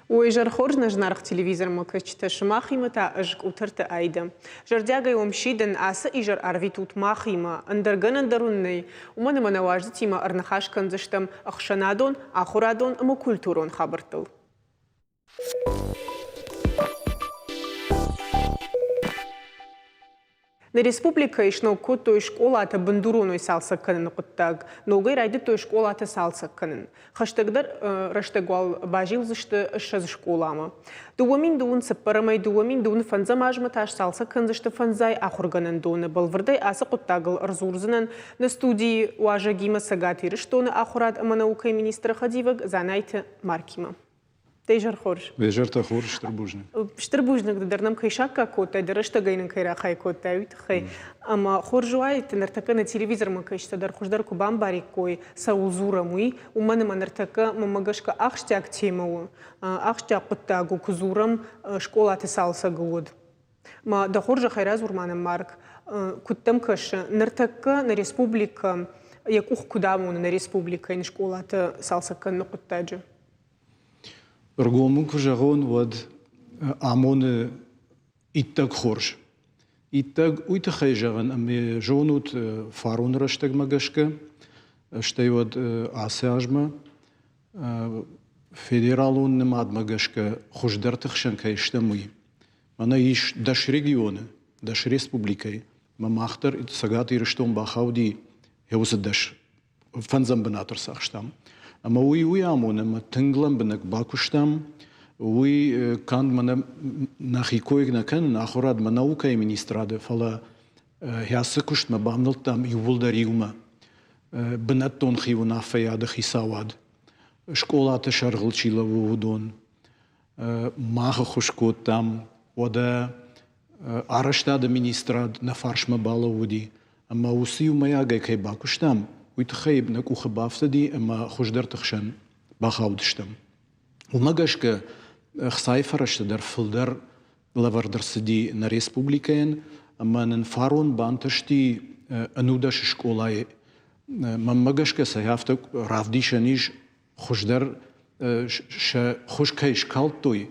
ويجر خرجنا جنارخ تلفزيون ما كنتش تشماخي متى أجك وترت أيدا جردياجا يوم شيدن أس إجر أرفيتوت ماخي ما أندرجن أندروني ومن من واجدتي ما أرنخاش كنزشتم أخشنادون أخرادون أمو كولتورون خبرتل На республика ишно кото школата бандуроной салса канен куттаг, но гай райды то школата салса канен. Хаштагдар раштагвал бажил зашты шаз школама. Дуамин дуун сапарамай дуамин дуун фанза мажматаш салса кан зашты фанзай ахурганен дуны балвардай аса куттагл арзурзанен на студии уажагима сагати рештоны ахурад аманаукай министра Хадиваг занайте Маркима. Тейжар хорж. Вежарта хорж штрбужник. Штрбужник дарнам кайшака кота дырышта гайнын кайра хай кота ют хай. Ама хоржуай тенартака на телевизор ма кайшта дар хождар кубам барик кой саузура муи уманы манартака мамагашка ахштяк темау ахштяк коттагу кузурам школа тесалса год. Ма да хоржа хайраз урманам марк куттам каш нартака на республика якух кудаму на республика ин школа тесалса кан коттаджа. Ргомун кужагон вад амон иттаг хорж. Иттаг уйта хайжаган ами жонут фарун раштаг магашка штей вад асяжма федералун немад магашка хождар тахшан кайштамуи. Мана иш даш регионы, даш республикой. Мамахтар ит сагат ирштом бахауди хеус даш фанзам бенатор сахштам. Ама уи амоне ма тынглам бенек бакуштам уи канд мана нахикоиг накан нахорад манаука министраде фала хясыкушт ма бамнылтам ювулдариума бенаттон хиву нафаяда хисавад школата шаргылчила вудон маха хушкоттам ода араштада министрад на фаршма балавуди ама усиу маяга кай бакуштам ويتخيب نكو خبافتدي اما خجدر تخشن باخاودشتم وماغاشك خصايفرش در فلدر لافردر سدي نا ريسبوبليكين اما ننفارون بانتشتي انوداش شكولاي ماغاشك سيافتك رافديشنيش خجدر خشكايش كالتوي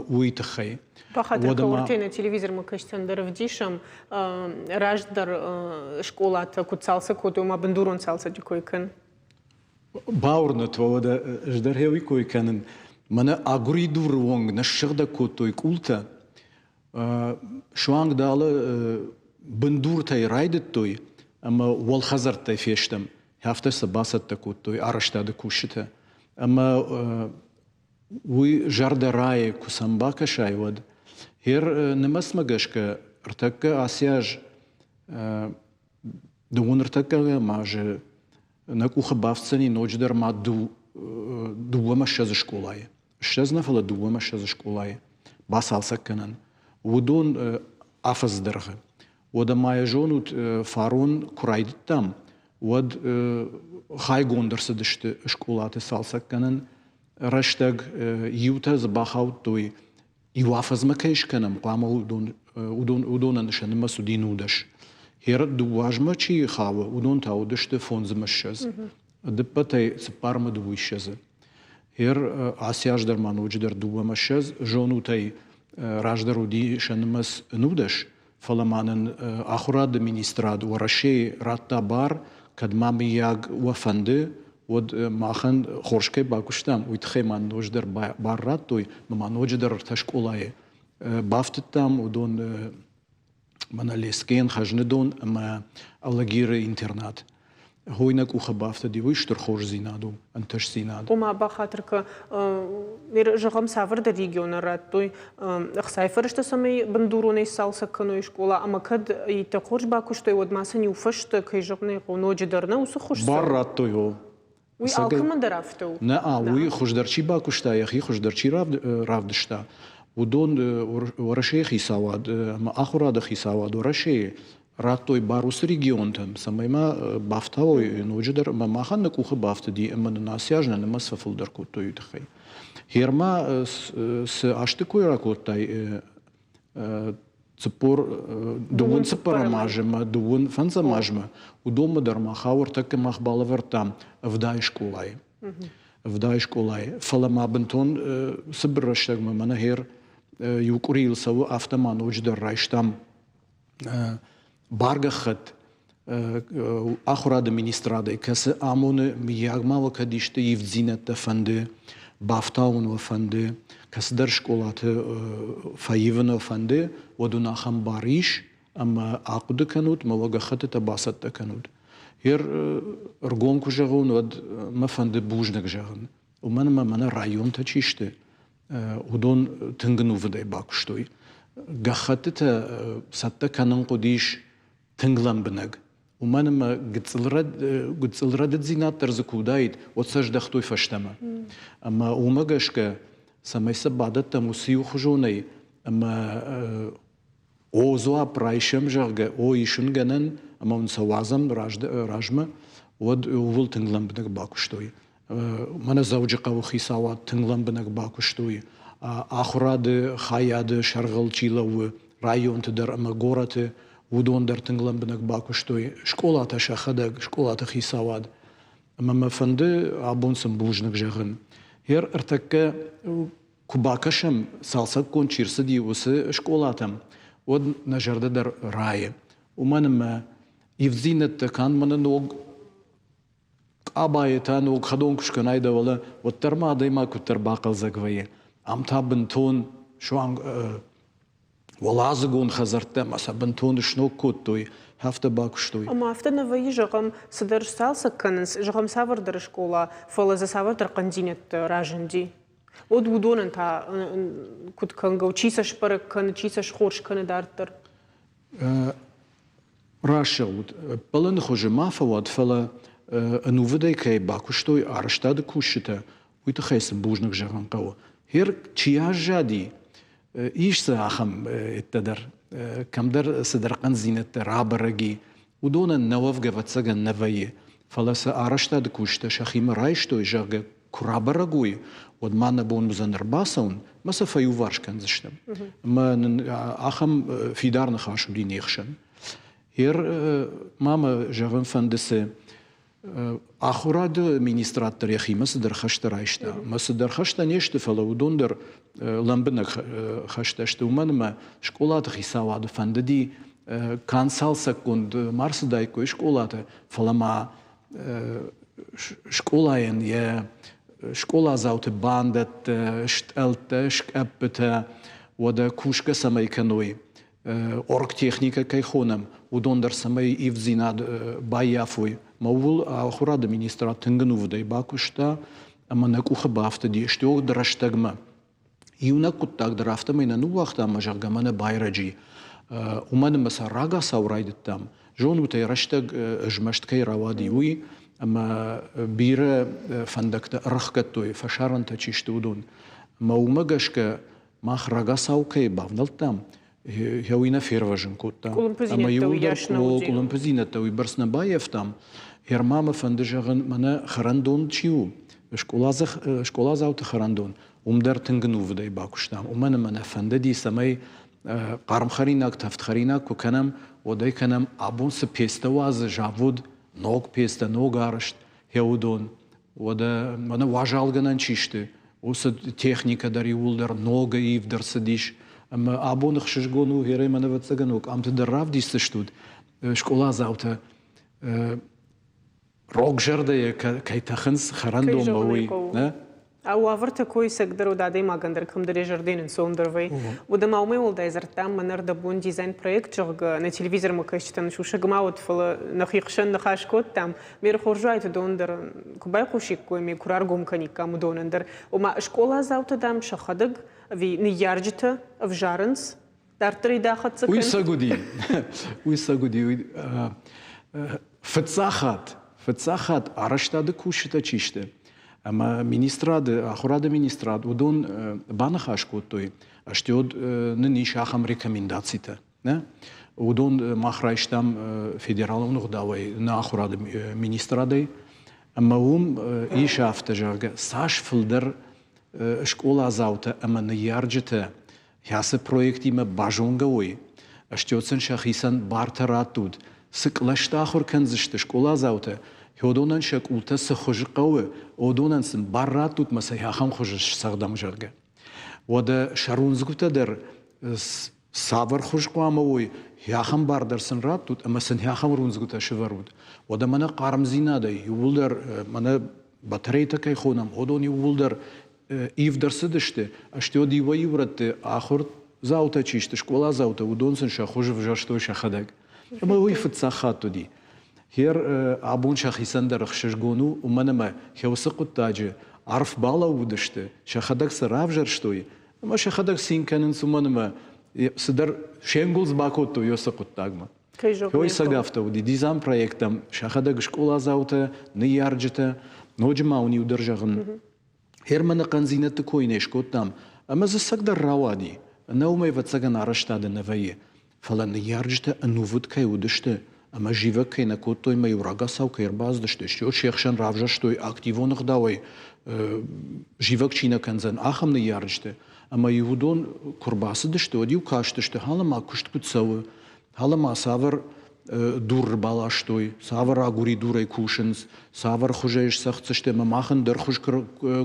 ويتخي Пахатер кауртей на телевизор мы каштан дарвдишам раждар школа та куцалса кото ма бандурон салса дикойкан. Баурна твода ждар хеви койканен мана агури дурвонг на шгда кото култа шванг дала бандур тай райдет той ама вал хазар тай фештам хафта сабасат та кото араштада кушита ама وي جاردراي كوسامباكا شايود هير نمس مغشكا ارتكا اسياج دون ارتكا ماج نكو خبافسني نوجدر ما دو مشاز شكولاي شازنا فلا دو مشاز شكولاي باسال سكنن ودون افز درغه ودا ما يجونوت فارون كرايدتام ود خاي غوندرس دشت شكولات سالسكنن رشتگ یوتا زباخاوت توی یوافز مکیش کنم قام ودون نشان مسودین ودش هر دواجمه چی خاوه ودون تاودش ته فونز مشز دپتای سپارم دویشز هر آسیاج در منوج در دو مشز جونوتای راجدر ودی شنمس نودش فلمانن آخراد مینیستراد ورشی رات بار کدام میاگ وفنده ود ماخن خورشكي باكوشتام ويتخيمان نوجدر باراتوي مما نوجدر تشكولاي بافتتام ودون منا ليسكين خجندون اما الاغير انترنات هوينك وخبافت دي ويشتر خورج زينادو انتش زينادو وما بخاطرك مير جغم سافر دا ريجيون راتوي خسايفرشت سمي بندوروني سالسا كنو شكولا اما كد يتخورج باكوشتوي ود ماسن يوفشت كي جغني نوجدرنا وسخوش باراتوي هو وي алкымын драфту. نا وي خجدرچی باكوشتا يخي خجدرچی رافدشتا ودون ورشي خيساواد ما اخراد خيساواد ورشي راتوي باروس ريجيونتم سميما بافتاوي نوجدر ما خن نكوخ بافت دي اما ناسياجنا نمسفل در كوتو يتخي Hirma se ashtikui rakotai цепор дувун цепарамажма, дувун фанзамажма, удома дарма хаур так махбалавертам вдай школай. Вдай школай. Фалама бентон сбрштагма манахер юкурил сау автоман уҗдар райштам баргахат ахура администрада касы амоны миягмава кадиште евзинат фанды Baftaun fande, kasder şkolatı fayivna fande, ودuna ham bariş, ama akudu kanut, ma vagahatı tabasat da kanut. Her ergon kujagun od ma fande bujnak jagun. Uman ma mana rayon ta çişte, udon tıngnu vday bakuştoy. Gahatı ta satta kanın kudiş tınglan binag. ومانما قتلرد زينات ترزكودايد وتسجد خطوي فشتما اما ومغشك سميس بعدت مسيو خجوني اما اوزوا برايشم جرغ او يشنغنن اما نسوازم راجمه ود ول تنغلم بدك باكشتوي مانا زوجقه وخيساوات تنغلم بدك باكشتوي اخراد خاياد شرغل چيلو رايون تدر اما غورته ودون در تنگلم بنک باکوشتوی شکلات شخدگ شکلات خیساواد اما مفنده عبون سنبوجنک جهن هر ارتکه کباکشم سالسات کن چیرسدی وسه شکلاتم ود نجرده در رای و من ما یفزینت کان من نوگ آبایتا نوگ خدون کشکنای دوله و ترما دیما کتر باقل زگویه ام تا بنتون شوان ولازگون خزرته مثلا بنتون شنو کوتوی هفته باکشتوی. اما هفته نوی جغم صدر سالس کننس جغم سافر در شکولا فلز سافر در قندینت راجندی. ود بدون تا کد کنگو چیزش پر کن چیزش خورش کن دارتر. راشود بلند خوش ما فواد فلا نوودی که باکشتوی آرشتاد کوشته ویت خیس بوجنک جغم قو. هر چیاج جدی إيش ساخم التدر كم در صدرقن زينة رابرجي ودون النوف جفت سجن نفيه فلس أرشت دكوشت شخيم رايشتو يجاق كرابرجوي ودمانا بون بزنر باسون ما سفيو وارش كان زشتم ما أخم في دار نخاشو دي نيخشن هير ماما جافن فندسه آخراد مینیسترات تاریخی مصدر خشت رایشته مصدر خشت نیشته فلودون در لامبنک خشتشته و من ما شکلات خیساواد فندی کانسال سکند مارس دایکو شکلات فلما شکلاین یا شکلا زاوت باندت شتلت شکبت و دا کوشک سمی کنوی орг техника кайхонам удон дар самай ивзинад баяфой мавул ахура администрат тынгнувдай бакушта ама накуха бафта диштог драштагма иуна куттаг драфта мена ну вахта мажагамана байраджи уман маса рага саурайдтам жонутай раштаг жмашткай равадиуи ама бира фандакта рахкаттой фашаранта чиштудун маумагашка мах рага саукай бавналтам هاوينا فيروجن كوتا أما يودر كلهم بزينة ويبرسنا بايف تام هرمام فندجعن منا خراندون تشيو شكولا زاوت خراندون ومدر تنجنو فداي باكوشتام ومن فنددي سماي قارم خريناك تفت خريناك وكنم وداي كنم أبون سبيستواز جافود نوك بيستا نوك عرشت هاودون ودا منا واجال جنان تشيشته وس تكنيكا داري ولدر نوك يف در سديش أما أبون خشجونو هيري ما نبتسجنوك أم تدرّاف ديست شتود شكولا زاوته روك جردة كي تخنس خراندوم بوي أو عفرت كويس أقدروا دادي ما قدر كم دري جردين إنسان دروي وده ما أمي ولد إزرتام منر دبون ديزاين بروجكت جرق نتلفزيون ما كشتن شو شجماوت فل نخيخشن نخاش كوت تام مير خرجاي تدون در كوباي خوشي كوي مي كرار قوم كني كام دون در وما شكولا زاوت دام شخدق في نيارجته في جارنس دار تري داخل سكن ويساقودي فتساخات عرشتا دكوشتا تشيشته أما مينيستراد أخراد مينيستراد ودون بانخاش كوتوي أشتيود ننيش أخم ريكومنداتسيته نه ودون مخرايشتام فيدرال ونخداوي نأخراد مينيسترادي أما هم إيش أفتجارجة ساش فلدر школа завта ама на ярджета яса проекти ма бажонгауи аштёцен шахисан бартаратуд сыклаштахор канзышты школа завта ҳёдонан шакулта сахожиқавы одонансин барратуд маса яхам хожиш сагдам жарга вада шарунзгута дар савар хожқамавой яхам бардарсын раттуд амасан яхам рунзгута шиваруд вада мана қармзинада ювулдар мана батарейта кай хонам одон ювулдар ивдарсыдышты аштё дива ювратты ахур завта чишты школа завта удонсын шахожив жаштой шахадаг ама ой фцахатуди هير عبون شخصان در خشجگونو و من ما خیوسق التاج عرف بالا ودشته شخدک سراف جرشتوی ما شخدک سین کنن سومن ما صدر شنگولز باکوتو یوسق التاج ما هوی سقافته ودی دیزام پروژکتم شخدک شکولا زاوته نیارجته نوجماونی ودرجگن هر من قنزینت کوینش کوتام اما زسق در روادی نومی وتسگن عرشتاد نویه فلان نیارجته انوود کی ودشته اما جیوه که نکوتوی ما یورگا ساو کیر باز داشته شو شیخشن رافجش توی اکتیوون خداوی جیوه که چینه کنزن آخم نیارجته اما یهودون کرباس داشته و دیو کاش داشته حالا ما کشت بود سو حالا ما ساور دور بالاش توی ساور آگوری دوره کوشنز ساور خوشش سخت داشته ما ماخن در خوش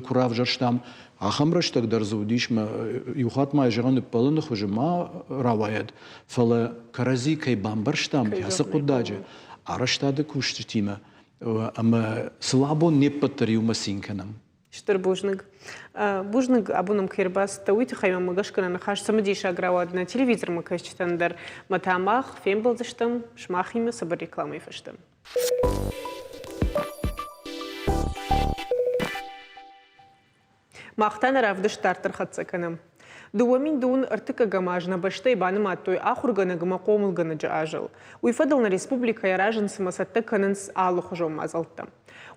کرافجش تام آخم رشتک در زودیش ما یوخات ما اجران پلند خوش ما روایت فلا کرزی که بامبرشتم یاس قداجه عرشتاد کوشتیمه اما سلابو نپتریو مسین کنم شتر بوجنگ ابونم کیرباس تویت خیمه مگش کنن خاش سمدیش اگراواد на телевизор مکشتن در متامخ فیلم بلزشتم شماخیم سبر رکلامی فشتم ماختان رافدش تارتر خدسه کنم دوامين دون ارتكا جماجنا بشتي بانما توي آخر جنا جما قومل جنا جاجل ويفضلنا ريسبوبليكا يراجن سمسات كننس آلو خجوم مازلتم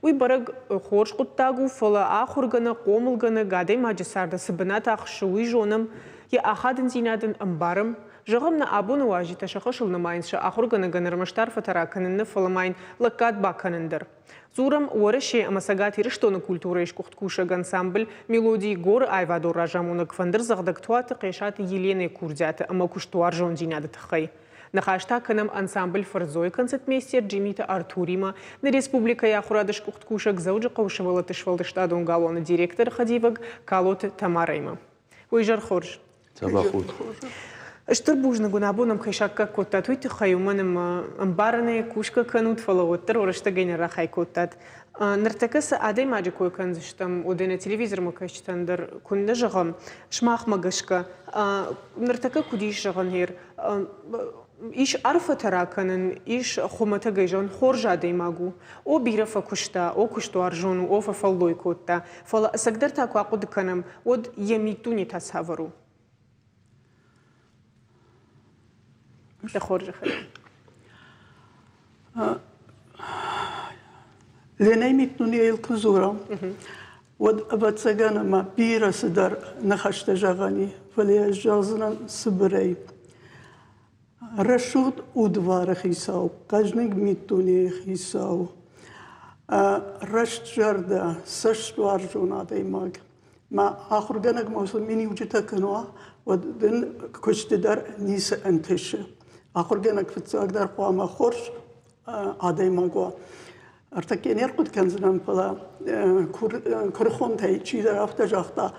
ويبرج خورش قطاجو فلا آخر جنا قومل جنا قادي ما جسارد سبنات آخشوي جونم يا أحد زينادن أمبارم جغمنا أبون واجي تشخصل نماين شا آخر جنا رمشتار فترة كنن فلماين لقات باكنندر زورم ورشي أما ساقاتي رشتونا كولتوريش كوختكوشا غانسامبل ميلودي غور آيفادور راجامونك فندر زغدك توات قيشات يليني كورديات أما كوشتوار جون زينادة تخي نخاشتا كنم أنسامبل فرزوي كنسات ميستير جيميتا أرتوريما на республика яхурадыш кухткушак заужа каушевала тышвалдыштадун галона директор хадиваг калот тамарайма. Уйжар хорж. Табахут. Штыр бужна гунабунам кайшакка коттат уйты хаюманым амбарне кушка канут фалавоттар орашта генера хай коттат. Нартакас адай маджи кой канзыштам одена телевизор макашчтандар кунда жагам шмах магашка нартака кудиш жаган хер إيش عرفة ترى كنن إيش خمتة جيجون خورجة ديماغو أو بيرفا كشتا أو كشتوار جون أو ففلوي كوتا فلا سقدرت أكو أقود كنم ود يميتوني تصورو تخورج خير لأن يميتوني الكزورة ود أبتسجنا ما بيرس در نخشت جغاني فلي جازنا سبري رشود ودوار خيساو قجنق ميتوني خيساو رشت جردا سشتوار جونا ديماغ ما آخر جنق موصل مني وجدت كنوا ودن كشت در نيس انتش آخر جنق فتساق در قوام خورش آديماغوا ارتكين يرقد كنزنام فلا كرخون تاي چي در افتا جاختا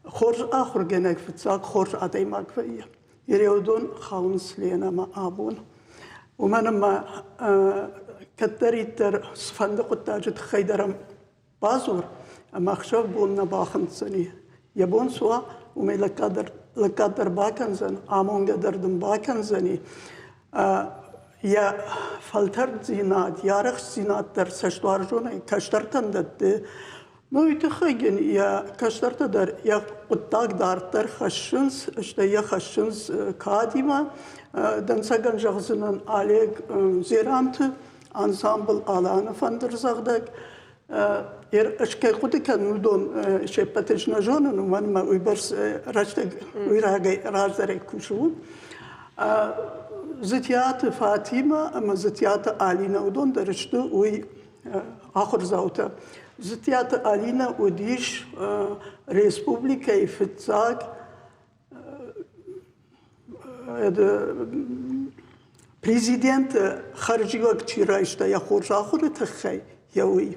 خورش آخر جنق فتساق خورش آديماغ فيه يريدون خاونس لينا ما أبون ومن ما كتريتر صفندق التاجد خيدرم بازور أما خشوف بولنا باخن سني يبون سوا ومي لقدر باكن زن آمون قدردن باكن زني يا فلتر زينات يارخ زينات در سشتوار جوني كشترتن دد نو يتخيل يا كشترت در يا قطاق دارتر خشنس اشتا يا خشنس كاديما دنساقن جغزنن عليك زيرانت انسامبل آلان فندر زغدك ير اشكي قد كان ندون شبتج نجونن ومن ما ويبرس رجتك ويراغي راجدري كوشون زتيات فاطمة اما زتيات آلينا ودون درشتو وي آخر زوتا زتيات ألينا وديش ريسبوبليكا يفتزاق بريزيدنت خارجي وقت رايشتا يخورج آخر تخي يوي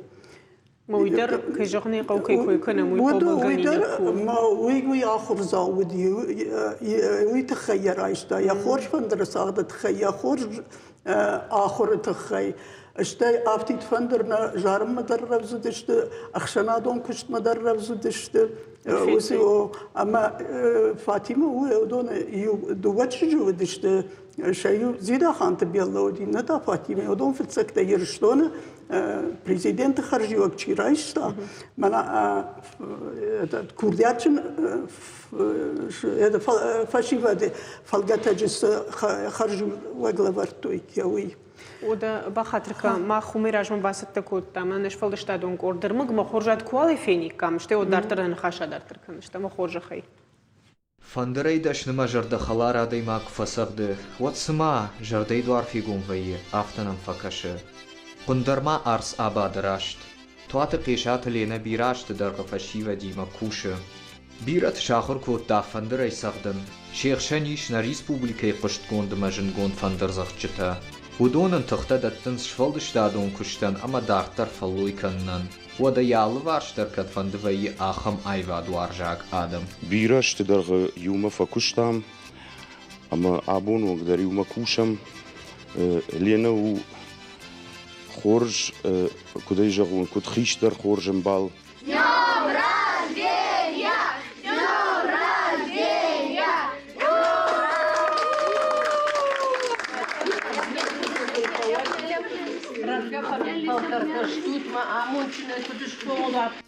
مويدر كجغني قوكي كوي كنا ما وي آخر زاود يوي تخي رايشتا يخورج فندر ساعد تخي يخورج آخر تخي اشتاي افتيت فندرنا جارم مدرب زدشت اخشنادون كشت مدرب زدشت وسيو اما فاطمه هو دون دوتش جو دشت شيء زيدا خان تبي الله ودي نتا فاطمه ودون في السكتة يرشتون بريزيدنت خارجي وقت رايشتا منا كردياتشن هذا فاشيفا فالقتا جس خارجي وقلبرتوي كوي وده بخاطرك ما خميراج من باسط تكوت تمام نشفل دشتادون اوردر مگ ما خورجات كوالي فيني كم شتي ودارتر نخاشا دارتر كم شتا ما خورج خي فندري دشن ما جرد خلارا دي ماك فسقد واتسما جردي دوار فيقوم وي افتنم فكش قندرما ارس آباد راشت توات قيشات لينا بيراشت در قفشي وديما كوش بيرت شاخر كوت دا فندري سقدم شيخ شنيش نا ريسبوبليكي قشت گوند مجن گوند فندر زغجتا ودونن تختدتن شفلدشتادون كشتن اما دارتر فلوي كنن ودا يالوارشتر كد فندوي آخم ايوا دوارجاك آدم بيرشت در يوم فكشتام اما ابون وقدر يوم كوشم لينو خورج كدي جغون كد خيش در خورجم بال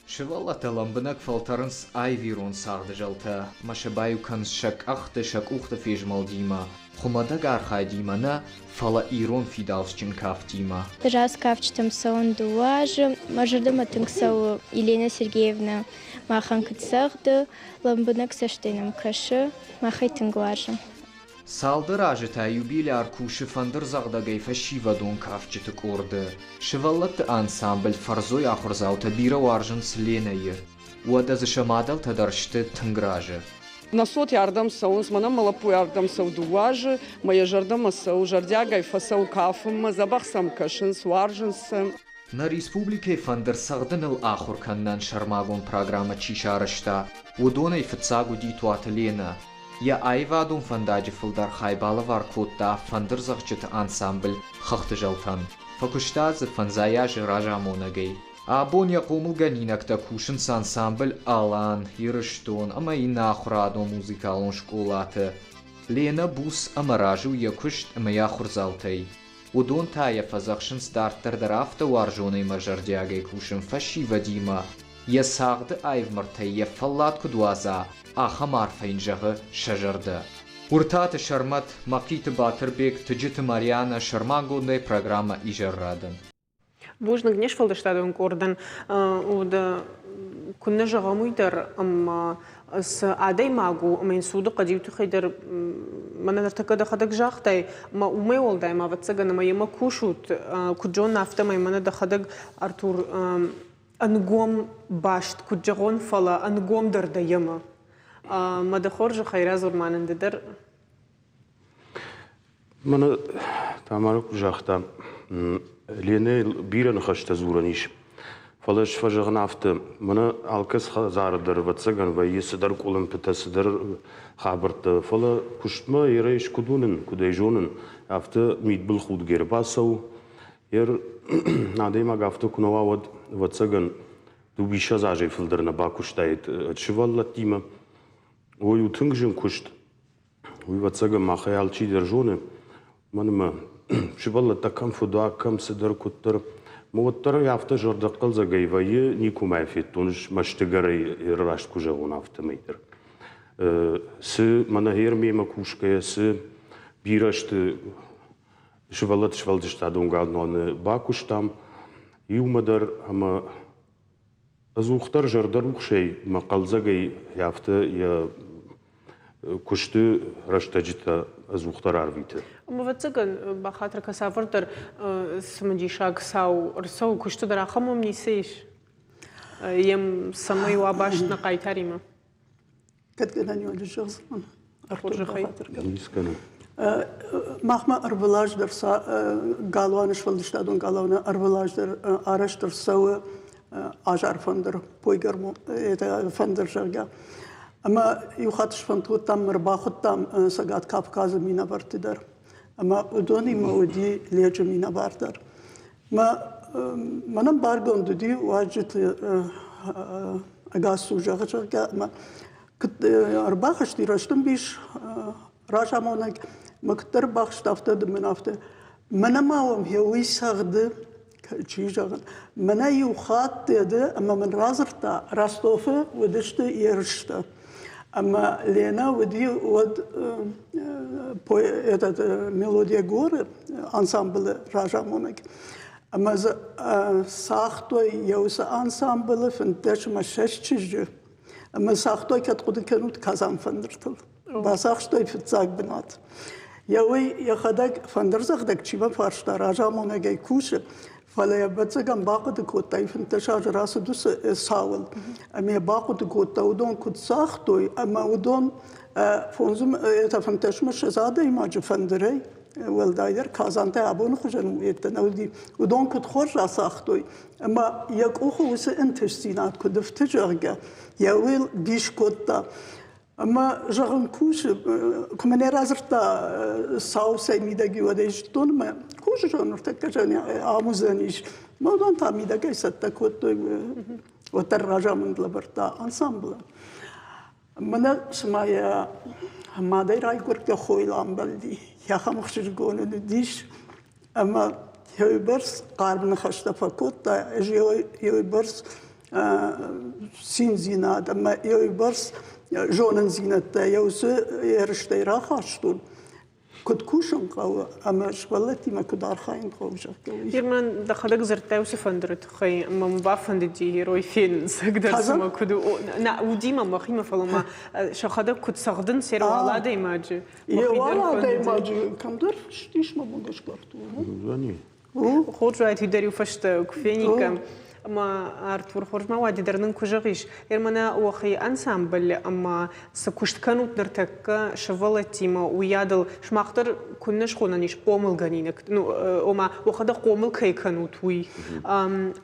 شوالا تلمبنك فلترنس اي فيرون ساغد جلتا ما شبايو كنس شك اخت شك اخت فيجمال ديما خمدا غارخاي ديما نا فلا ايرون في داوسچن كاف ديما Раз кавчтам саун дуаж, мажырдым атынг сау Елена Сергеевна махан кытсагды, ламбынак саштенам кашы, махай тынгважы. Салдыр ажыта юбиляр куши фандыр зағдагай фашива дон кафчитык орды. Шываллатты ансамбль фарзой ахурзаута бира варжын сленайы. Уада зашамадал тадаршты тынгражы. На сот ярдам саунс, мана малапу ярдам сау дуажы, моя жардама сау жардягай фасау кафым, забахсам кашынс, варжынсым. На республике фандыр сағдыныл ахур каннан шармагон программа чишарышта. Удонай фыцагу дитуаты лена. Я айвадун фандаджи фылдар хайбалы вар котта фандыр зағчыты ансамбль хықты жалтан. Факуштазы фанзаяжы ражамонагай. Абон яқумыл ганинакта кушынс ансамбль алан, ирыштон, ама ина ахурадон музыкалон школаты. Лена бус ама ражу якушт ама яхурзалтай. Удон тая фазақшын старттар дарафта варжоной мажардягай кушын фашива дима. Я сағды айвмыртай я фаллат кудуаза. آخه معرفین جغه شجرده. ورتات شرمت مقیت باتربیک تجت ماریانا شرمان گونده پروگرام ایجار رادن. بوجنا گنیش فلدشتادون کردن و كنا جغاموي در اما اس عادي ماغو من سود قديو تخيدر من نرتكد خدك جاختي ما وما ولداي ما بتسجن ما يما كوشوت كجون نافتا ما يمنا دخدك ارتور انغوم باشت كجغون فلا انغوم در ديما ما دخورج خيرا زورمان در من تمارك جاختا لينه بيرن خشت زورنيش فلاش فجغ نافت من الكس خزار در وتسجن ويس در كولم بتس در خبرت فلا كشتما يريش كدونن كديجونن afte mit bul khud ger basau nadema gafte kunova wad وتسجن du bisha zaje filderna bakushtayt chvallatima oy utungjen kusht oy وتسجن ma khayalchi derjone manma chvallat takam fuda kam sedar kutter موتر یافته جرد قلز گیوایی نیکو معفیت تونش مشتگری راست کجاون افته میتر. سه منهیر میم کوشکه سه بیرشت شوالدش تادونگال نان باکوشتام یومدر اما از اوختر جرد روخشی مقلز گی یافته یا کشته رشتجیت از اوختر آرویته. موفقن با خاطر کسافر در سمجیشاگ ساو رسو کشته در آخمم نیسیش. ем самой вабаш на кайтарима. Kad gelen yolu жазған. Хуржахай. Искренне. Махма арвалаждар галваныш валдыштадын галавна арвалаждар араштырсауы ажар фандыр пойгарму это фандыр жарга. Ама юхатыш фантуттам мырбахыттам сагат Кавказы мина бартыдар. Ама удони мауди лежа мина бартар. Манам баргон дуди ваджит агасу жарга. Ама арбахаш тираштым биш Рашамонак мактар бахштафта дминафта манамавам хеуи сагды чижаган мана юхат деди ама мен разырта Ростофы выдышты ерышты ама Лена выди вот этот мелодия горы ансамблы Рашамонак ама сахтой яуса ансамблы фентешма шешчижу ама сахтой каткуды канут казан фандыртыл Басах что и фицак бнат. Я ходак фандерзах чима фаршта ражамона гей куше. Фала я бацагам бакуды котта и финташаж расу дус савл. Ами бакуды котта удон кутсах той, ама удон фонзум это фанташма шазада имаджи фандерей. Велдайдер казанте абон хужан это науди удон кут хош расах той. Ама як уху усе интестинат кудфтежарга. Я биш котта Ama jağın kuşu, kumene razırta sausa midagi vadejton ma kuşu jağın tekrar amuzan iş. Madan tam midagi satta kotto otar rajamın labarta ensemble. Mana smaya maday ray kurka khoylam baldi. Ya khamxshir gonu dish ama yebers qarbna khashta fakotta yebers sinzinad ama yebers Jonen zinette yausu yarıştay rahaştun. Kut kuşun qawa ama şvalati ma kudar khayn qawjak. Yerman daxadak zertay usfandrat khay ma mubafand di heroy fin sagdar sama kudu na udima makhima falama shakhada kut sagdın sero alada imajı. Alada imajı kamdur shtish ma bungash qartu. Zani. Khojayt hidari fashta kufenika أما أرتور خرج ما وادي درنن كوجريش إرمنا وخي أنسامبل أما سكوشت كانوا درتك شغلتي ما ويادل شماختر كناش خونانيش قومل غنينك أما وخدا قومل كي كانوا توي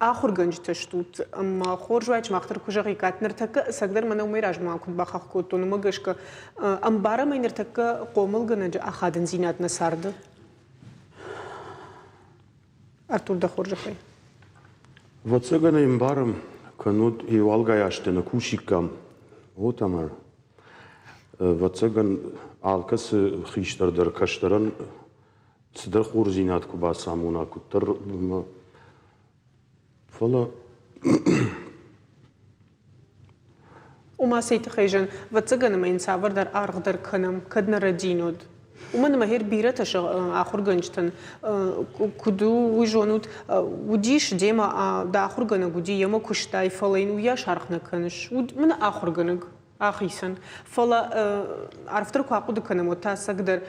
آخر گنج تشتوت أما خرج وايد شماختر كوجري كات نرتك سقدر منا وميراج ما كنت بخاخ كوتون ما جشك أم بارا ما نرتك قومل غنج أخادن زينات نسارد أرتور ده خرج خي Вот цыганы им баром канут и валгаяшты на кушикам. Вот амар. Вот цыган алкасы хиштардыр каштырын цыдыр хурзинат куба самуна куттыр фала. وما سيتخيجن وتسجن ما ينسافر در أرغدر كنم كدنا ردينود ومن مهير بيرة آخر جنجتن كدو وجونود وديش ديما دا آخر جنگ ودي يوم كشتاي فلين ويا شارخنا كنش من آخر جنگ آخيسن فلا عرفتر كواقود كنم وتاسقدر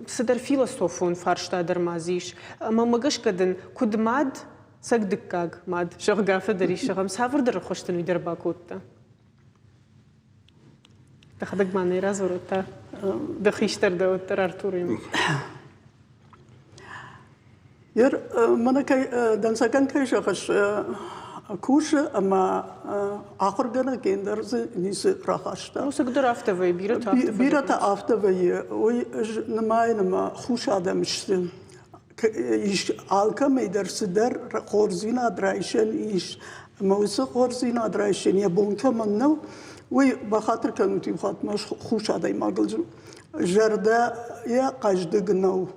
صدر فيلسوفون فارشتا در مازيش ما مجش كدن كد ماد سقدكاج ماد شغافة دري شغام سافر در خوشتن ويدر باكوتا تخدق معني رازورتا دخيشتر دوتر أرتوريم. ير منا كي دنسكان كي شخص كوش أما آخر جنا كيندر نيس راحشتا. وش قدر أفتوي بيرة أفتوي وي نما خوش آدم شتن. إيش عالكم يدرس در خورزين أدرايشن إيش موسى خورزين أدرايشن يبونك منو وي بخاطر كانوا تيخات مش خوش هذا يماغلجن جردا يا قجد نو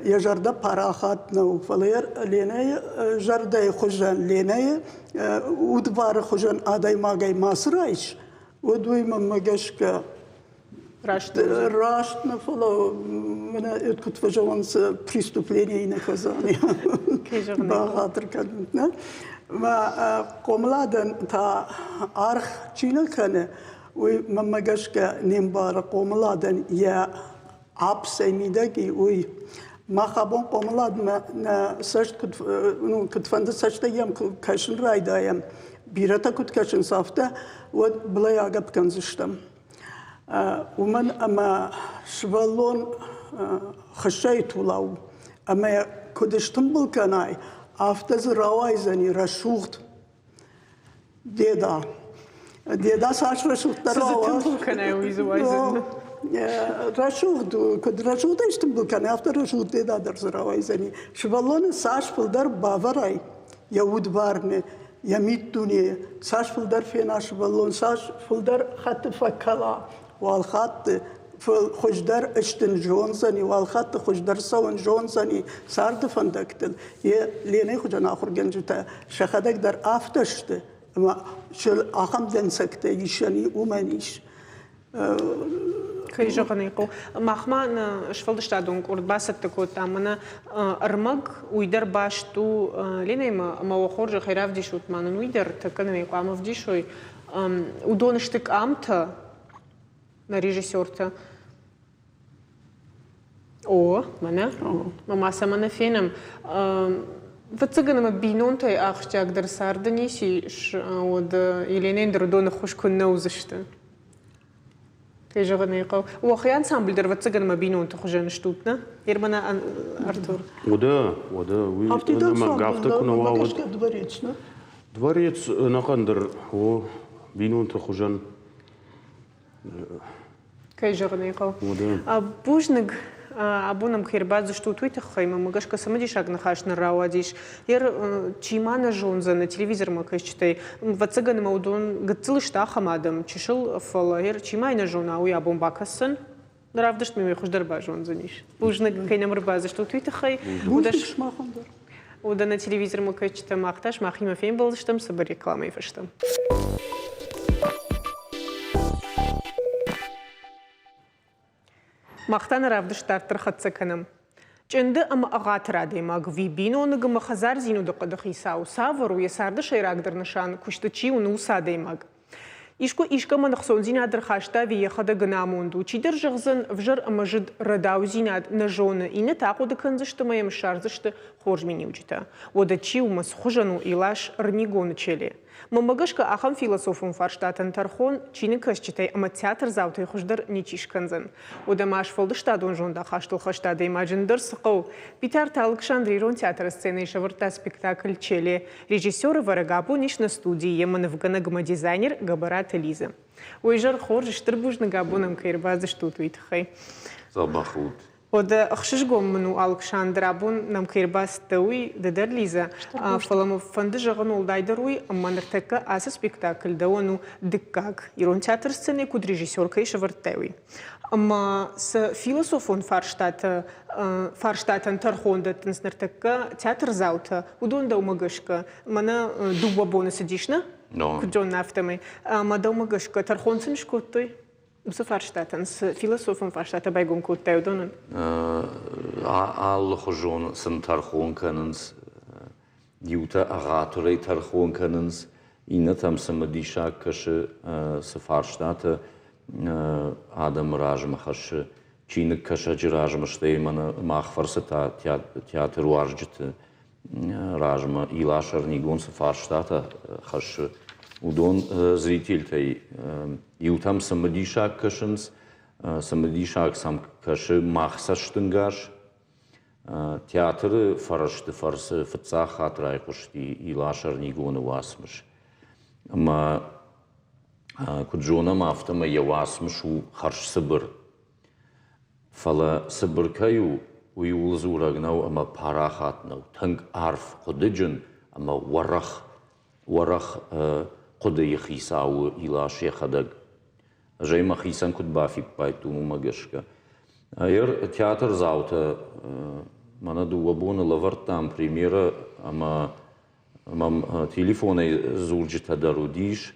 يا جردا باراخات نو فلير لينا جردا خجان لينا ودبار خجان هذا يماغي ماسرايش ودوي ممجشك راشت نفلو من كنت فجوان преступление и наказание بخاطر كانت ما قوملادن تا أرخ چینا کنه وی ممگش که نیمبار قوملادن یا عب سیمیده کی وی ما خبون قوملاد ما سرچ کد فند سرچ دایم کشن رای دایم بيرتا كنت كاشن صافته وبلا يعقب كنزشتم ومن أما شبالون خشيت ولو أما كدشتم بالكناي أفتز روايزني رشوخت ديدا ساش رشوخت Sizin bulkanaya uyuzu رشوخت كد رشوخت اشتم بالكناي أفتر رشوخت ديدا درس روايزني شبالون ساش بالدر باوراي يهود بارنه يميت دنيا ساش فلدر فينا شبالون ساش فلدر خط فكلا والخط خوشدر اشتن جونزني والخط خوشدر سون جونزني سارد فندكتل ليني خوجنا آخر جنجتا شخدك در آفتشت ما شل آخم دن سكته يشاني ومانيش Кайжаганайко. Махман швалдыштадун курдбасат такот амана армаг уйдер башту ленейма мавахоржа хайравдишут манан уйдер таканами амавдишой удоныштык амта на режиссерта. О, мана? Мама самана фенам. Вацыганама бинонтай ахштяк дар сарданиси од Еленендер дона хушкун наузышты. Кайжаганайко. Уахи ансамбль дар вацыганама бинонтай хужан штутна. Ермана Артур. وده لما قافت كنا واحد دворец نقدر هو بينون تخجن Кайжаганайко. Бужныг абунам хербазы штутуйте хайма магашка самадишак нахаш на рауадиш. Чимана жонза на телевизор макашчитай. Вацыганама удон гацылышта хамадам чишыл фала. Чимайна жона уя бомбакасын. Равдышт мими хуждарба жонзаниш. Бужныг кайнамыр базы штутуйте хай. Бужныг шмахандар. Уда на телевизор макашчитай махташ махима фейм балыштам сабар рекламой фаштам. Махтан равдыштартыр хатсаканам. Чэнды ама агатырады маг вибино нагама хазар зину докадах исау савару ясарды шайрагдыр нышан куштычи уну усады маг. Ишка манахсон зинадыр хашта виехада гнамунду. Чидыр жығзын вжыр амажид радау зинад на жоны. Ины тақуды кынзышты маям шарзышты хоржмени учита. Ода чи умас хужану илаш рнигоны челе. Мамагашка ахам философум фарштатан тархон чины кашчитай ама театр заутай хуждар нечишканзан. Ода маш фолдыштадун жонда хаштыл хаштада имаджиндыр сықау. Питар талык шандрирон театр сцены шавырта спектакль челе. Режиссеры варагабу ниш на студии еманывгана гама-дизайнер Габарат Элиза. Ойжар хоржыштыр бужны габунам кайрбазы штутуйт хай. Забахут. Ода ахшишгом мну Алкшандрабун нам кайрбаз тауи дедер Лиза. Фаламу фанды жаган олдайдаруй манартека аса спектакль дауану диккак. Ирон театр сцены куд режиссер кайша вартеуи. Ама с философон фарштатан тархонда тенснартека театр заута удон да умагашка. Мана дуба бона сидишна? Куджон нафтамай. Ама да умагашка тархонсын шкоттой. С фарштатан, с философом фарштата байгон куттеу донун? Alle gezogen zijn tarchoon kennis, juta agatorei tarchoon kennis, in het am samadisha kashe se farstata Adam rajmachashe, China kashe jirajmashte mana machfarsata theater warjete rajma ilashar nigon se farstata kashe. Удон зритель ютам самадишак кашенс самадишак сам каше махсаштынгаш театры фарашты фарсы фцах атрайкушти илашар нигоны васмыш ама куджона мафтама явасмыш у харш сыбыр фала сыбыр каю уюлзурагнау ама парахатнау танк арф кудыджын ама варах قد يخيساو إلى شيخدق جاي ما خيسان كنت بافيك بايتو مماجشكا أير تياتر زاوتا مانا دو وابون لافرتام بريميرا أما تليفوني زولجتا داروديش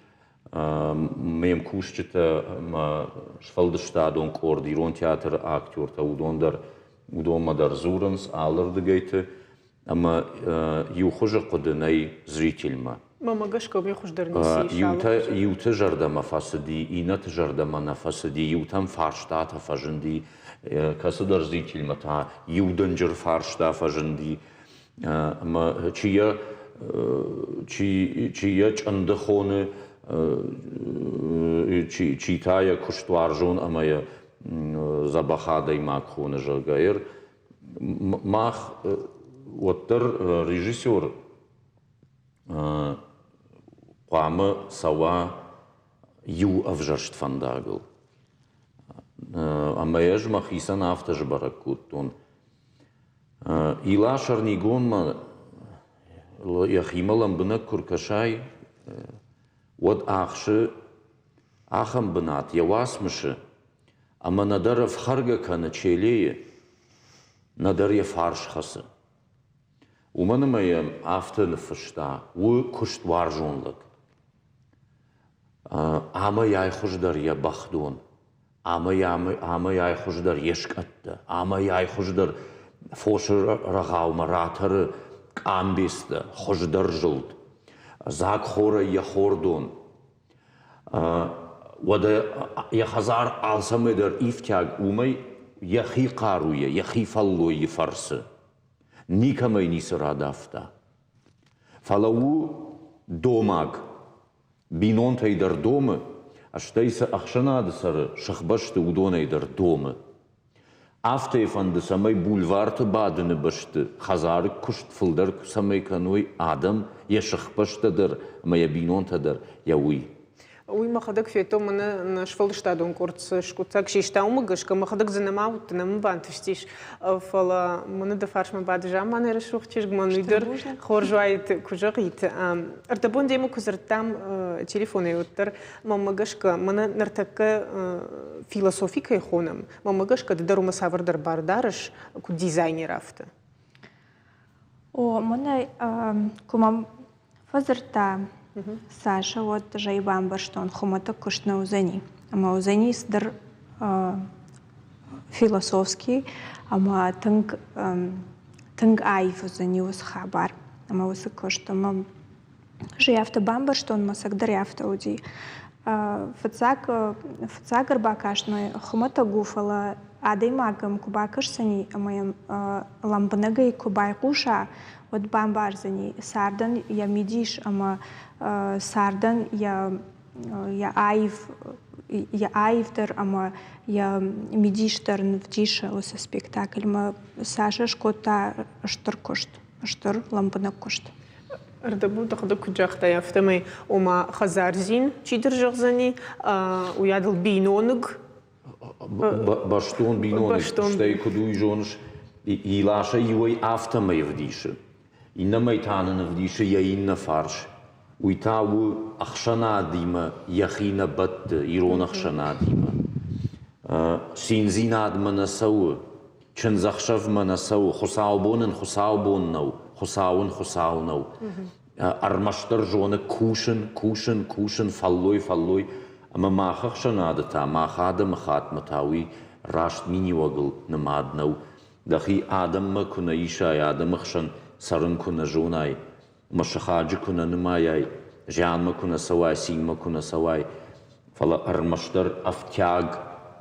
ميم كوشجتا ما شفالدشتادون كورديرون تياتر أكتور تا ودون مدار زورنس آلر دقيت أما يوخوجا قدناي زريتيل ما Мамагашка мне хуждарни Юта жардама фасади, инат жардама на фасади, ютам фарштата фаженди, касадар зритель мата, юданджер фаршта фаженди, чия чия чандахоны, читая куштваржон, амая забахадой макхоны жагайр, мах оттер режиссер пама сава ю авжаршт фандагл. Амаяж махисан автаж баракуттон. Ила шарнигонма яхималам бына куркашай вот ахши ахам бынат явасмыши ама надара фхарга кана челее надар я фарш хасы. Уманамаям автын фышта у куштваржонлык. Ама яй хуждар я бахдон. Ама яй хуждар ешкатта. Ама яй хуждар фошыр рагау маратары камбисты, хуждар жылд. Зак хора я хордон. Вада я хазар алсамедар ифтяг умай яхи каруя, яхи фаллой фарсы. Никамай нисырадафта. Фалау домаг. Бинон тайдар домы, а штайса ахшанады сары шахбашты удонайдар домы. Афтай фанды самай бульварты бадыны башты, хазары кушт фылдар самай каной адам, я шахбаштадар, мая бинон тадар, я уй. Уй махадак фето мана на швалштадон курц шкуцак шиштау магашка махадак занамаут нам бантштиш фала мана да фаршма баджа мана решухчиш гманидер хоржайт кужагит артабон демо кузартам телефоны оттар мамагашка мана нартака философика хонам мамагашка дарума савардар бардарш ку дизайнер авто. О мана кумам фазарта Саша вот жайбам баштон хумата кушна узани. Ама узани сдар философский, ама тынг айф узани уз хабар. Ама усы кушта ама жаяфта бамбаштон масагдар яфта уди. Фацагар бакашной хумата гуфала адей магам кубакашсани амаям ламбанагай кубай куша вот бамбарзани сардан я мидиш ама сардан я айвтер ама я мидиштер вдиша уса спектакль ма Саша шкота штыр кушт штыр ламбанак кушт. Ардабу тахда куджахта яфтамай ума хазарзин чидер жагзани уядл бинонг Баштон бинонг штей кудуй жонш и лаша юй автамай вдиша. Инна майтанын вдиша я инна фарш. Уйтау ахшана дима яхина батты ирон ахшана дима. Синзинад манасау чынзахшав манасау хусаубонын хусаубоннау хусаунау. Армаштар жоны кушын фаллой. Ама махах шанадата махада махат матауи рашт мини вагл намаднау. Дахи адам макуна ишай адам ахшан сарын куна жонай. Машахаджи куна нумаяй, жан макуна савай, син макуна савай. Фала армаштар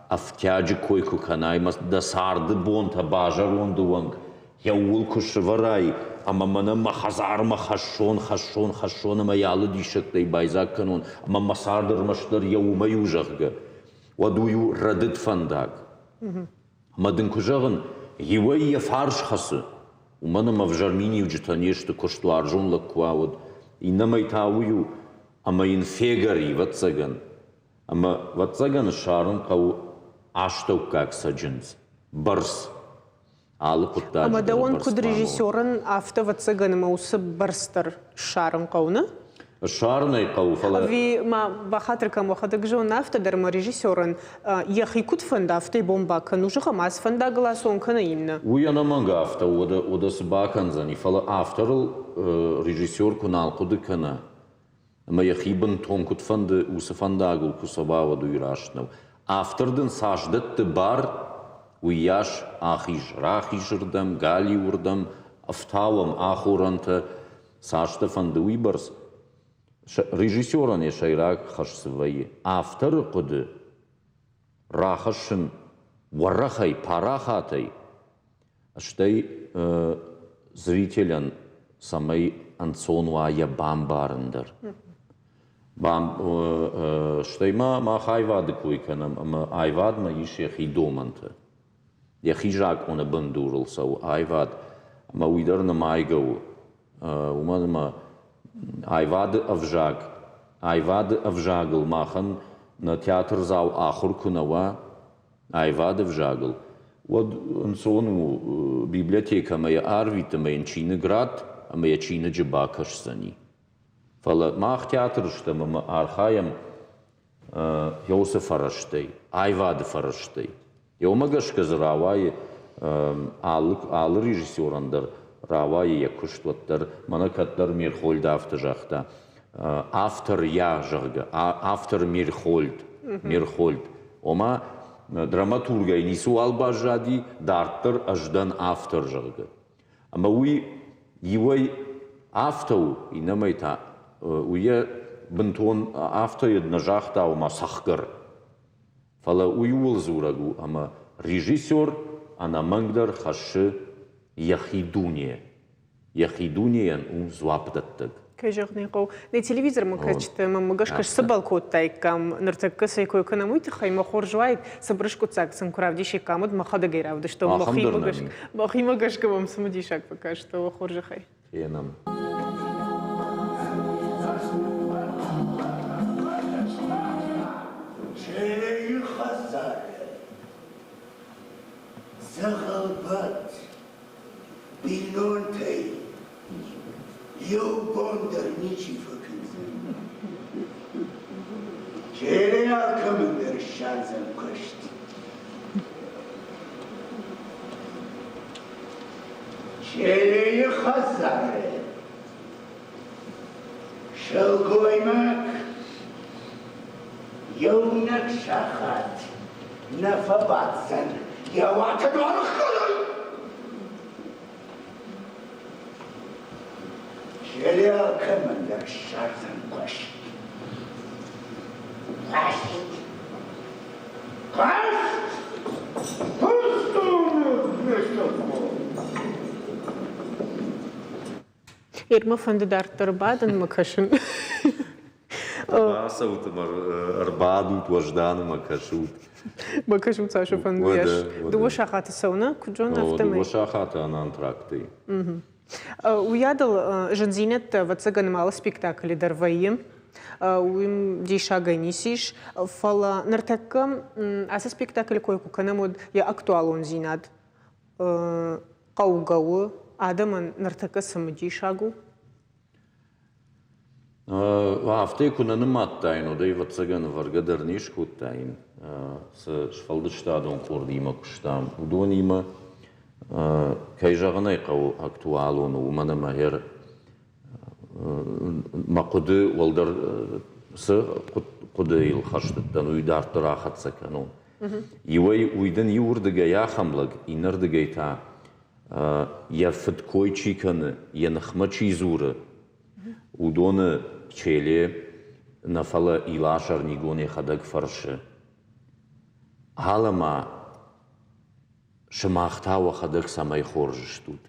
афтяджи койку канай, да сарды бонта бажар ондуванг. Я улку шварай, ама мана махазар махашон, ама ялы дишактай байзак канон, ама масардар маштар я умаю жахга. Вадую радыт фандаг. Мадын кужаган, евай я фарш хасы. Умана мавжармини уджитанешты коштуаржон лаккуавод. И намайтаую, ама инфегари ватсаган. Ама ватсаган шаран кау аштау как саджинс. Барс. Ама да он куд режиссерын авто ватсаган маусы барстар шаран кауна? Шарнай кау фала. Ви ма бахатыр кам вахадак жон авто дарма режиссерын яхи куд фанда авто бомба канужа хамас фанда гласон кана имна. Уяна манга авто ода сбакан зани фала авторл режиссер кунал куды кана. Ама яхи бен том куд фанда уса фандагул кусавава дуирашнау. Автордын саждатты бар уяш ахиш рахишырдам галиурдам авталам ахуранта сажда фанда уйбарс. Режиссеран я шайрак хашсывай. Автор куды рахашын варахай парахатай. Аштай зрителян самай Anzonwa ja Bambarender. Штейма ма хайвады куйканам, ама айвад ма иш яхи доманта. Яхи жак она бандурл сау айвад, ама уйдарна майгау. Уман ма айвад авжагл махан на театр зау ахур кунава айвад авжагл. Вот Анцону библиотека моя арвита моя Чинеград, а моя Чина Джабакашсани. Фала мах театр что мы архаем Йосеф Фараштей, айвад Фараштей. Я умагашка зравай ал режиссерандер равай якуштваттар манакаттар мирхольд автожахта. Автор я жага, автор мирхольд. Ома драматурга нису албажади дартер аждан автор жага. Ама уи юай автоу инамайта уя бентон автор нажахта ома сахгар. Фала уйул зурагу ама режиссер ана мангдар хаши яхидуния. Яхидуниен у зваптаттаг. كجغنيقو ني تلفزيون مكشت مغشكش سبالكو تايكام نرتكس يكو كنمويت خيما خورجوايت سبرشكو تاك سنكراودي شيكامد مخدغيراود что махи мгашка вам самодишак пока что хоржахай енам شيء خسر زغلبت بينونتي يو بوندر نيشي فكنزي شيريا كمندر الشانزن كشت شيريا خزر شلقويمك يونك شخت نفباتسن يا واتد ورخلل شيريا كمندر الشانزن كشت قشت Irma фандидартер баден макашин. Асаут арбаду тваждан макашут. Макашут саша фандияш. Дуво шахата сауна куджон автомат. Дуво шахата на антракты. Уядал жензинет вацаган мало спектакли дарваим. Уим дишага нисиш фала нартакам аса спектакль койку канамод я актуалон зинад. Qawgawu adamın nırtıkı samıdişagu? Haftaya kunanı mattayın o da ivatsaganı vargadarniş kuttayın. Şfaldıçtadon kordima kuştam. Udonima kayjağına yqavu aktualonu umanama her maqudu valdar sı qudu il xaştıttan uydartı rahatsa kanon. Ивай уйден юрдыга яхамлаг инардыгайта я фыткойчиканы я нахмачи зуры удоны челе нафала илашар нигоне хадаг фаршы халама шамахтава хадаг самай хоржыштут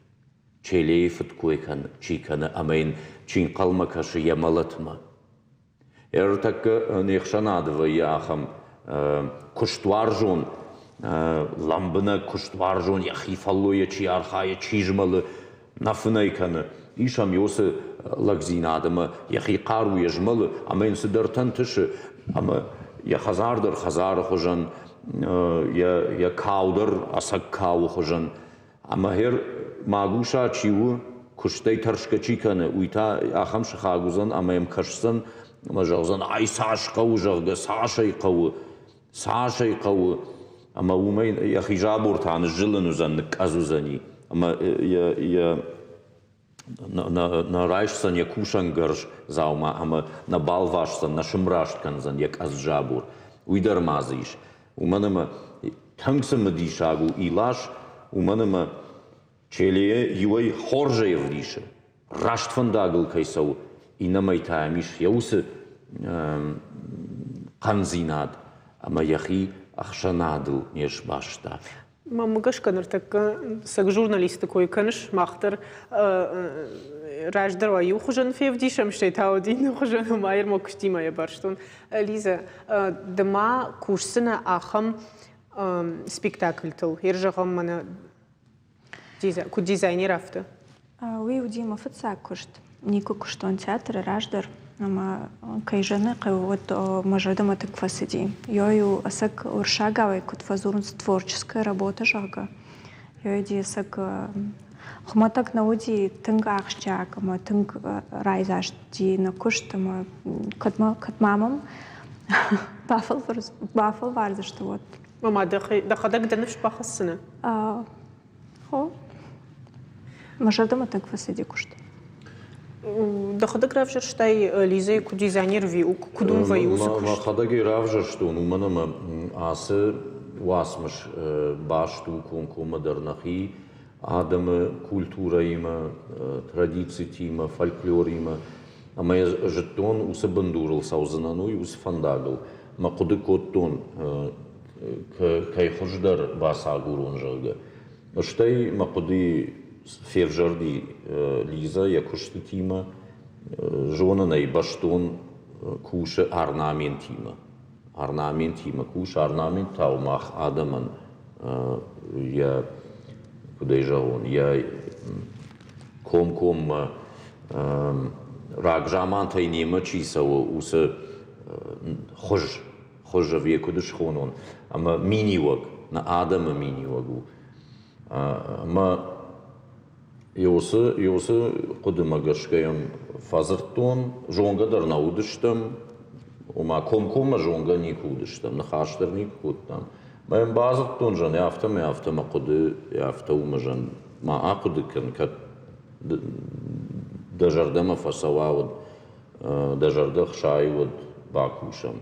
челе фыткойканы чиканы амайн чинқалмакашы ямалатма эртак нехшанадыва яхам куштваржон ламбына куштваржон яхи фаллоя чи архая чижмалы нафнайканы ишам ёсы лагзинадымы яхи қару ежмалы амайн сыдыртан тышы ама я хазардыр хазары хожан я каудыр асак кау хожан ама хер магуша чиу куштай таршка чиканы уйта ахам шахагузан амаем кашсан мажалзан ай сашка ужагы сашай кау Сашай қауы, ама умай я хижабур таны жылын узан казузани, ама я на райшсан я кушан гарш заума, ама на балвашсан на шымраштканзан я казжабур, уйдар мазиш, уманама тангсама дишагу илаш, уманама челие юай хоржаев дише, раштфандагл кайсау, инамай таамиш яусы канзинад. Ама яхи ахшанадыл неш башта. Мамгаш канартак сак журналисты кой каныш махтар راجدر و یو خوشن فیف دیشم شتی تاودین خوشن مایر ما کشتی مایه برشتون لیزا دما کورسن آخم سپیکتاکل تو هرجهم من ku dizayni raftă? Oui, Udima făța cușt. Nicu cușton teatr, rajdar. Ama kai žena, kai вот мы жадам это квасиди. Йою асак уршагавай кут фазурунс творческая работа жага. Йою ди асак хматак науди тынга ахчак, ама тынг райзаш ди на кушт, ама кат мамам бафал варза, что вот. Мама, да ходак да наш пахасына. Хо. Мы жадам это квасиди кушт. Да ходак равжер штай Лиза ку дизайнер ви ку дун ваюз. Ма ходак равжер что ну манама асе васмаш башту конку модернахи адамы культура има традиции има фольклор има ама я жетон усе бандурал саузанану и усе фандагал ма кудык оттон кай хождар басагурун жага штай ма куды февжарди Лиза я кушты тима жона най баштон куше орнамент тима куше орнамент таумах адаман я куда жаон я ком рагжаман тай нема чисао усе хож векудыш хонон ама миниваг на адама минивагу ама Йосы кудыма гашкаям фазыртон жонгадар наудыштам ома комкома жонга никудыштам нахаштар никудтам маем базыртон жан яфтама куды яфта умажан ма акудыкын кат дажардама фасававад дажарда хшайвад бакушам